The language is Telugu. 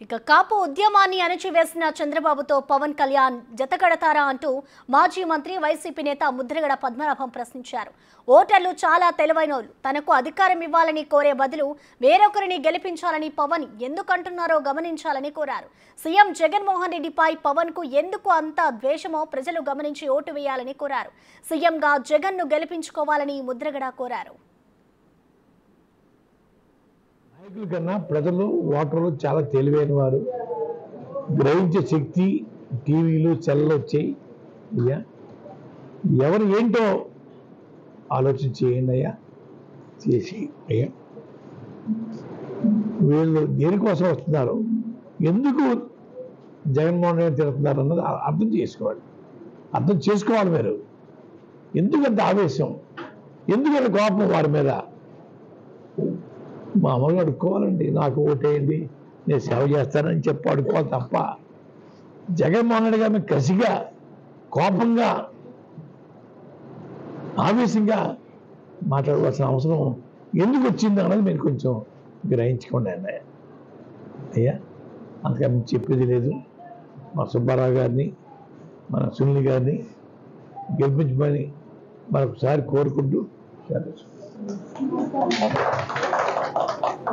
ఇక కాపు ఉద్యమాన్ని అణచివేసిన చంద్రబాబుతో పవన్ కళ్యాణ్ జతకడతారా అంటూ మాజీ మంత్రి వైసీపీ నేత ముద్రగడ పద్మనాభం ప్రశ్నించారు. ఓటర్లు చాలా తెలివైనోళ్ళు, తనకు అధికారం ఇవ్వాలని కోరే బదులు వేరొకరిని గెలిపించాలని పవన్ ఎందుకంటున్నారో గమనించాలని కోరారు. సీఎం జగన్మోహన్ రెడ్డిపై పవన్ కు ఎందుకు అంత ద్వేషమో ప్రజలు గమనించి ఓటు వేయాలని కోరారు. సీఎంగా జగన్ను గెలిపించుకోవాలని ముద్రగడ కోరారు. నాయకుల కన్నా ప్రజలు ఓటర్లు చాలా తెలివైన వారు, గ్రహించే శక్తి టీవీలు సెల్లు వచ్చాయి. అయ్యా ఎవరు ఏంటో ఆలోచన చేయండి అయ్యా, చేసి అయ్యా వీళ్ళు దేనికోసం వస్తున్నారు, ఎందుకు జగన్మోహన్ రెడ్డి తిరుగుతున్నారు అన్నది అర్థం చేసుకోవాలి. మీరు ఎందుకంత ఆవేశం, ఎందుకంత కోపం వారి మీద? మామూలుగా అడుక్కోవాలండి, నాకు ఓటేయండి నేను సేవ చేస్తానని చెప్పి అడుక్కోవాలి తప్ప జగన్మోహన్ రెడ్డి గారిని కసిగా కోపంగా ఆవేశంగా మాట్లాడవలసిన అవసరం ఎందుకు వచ్చింది అన్నది మీరు కొంచెం గ్రహించుకోండి అన్నయ్య. అయ్యా అంతకన్నా చెప్పేది లేదు. మా సుబ్బారావు గారిని మన సునీల్ గారిని గెలిపించమని మరొకసారి కోరుకుంటూ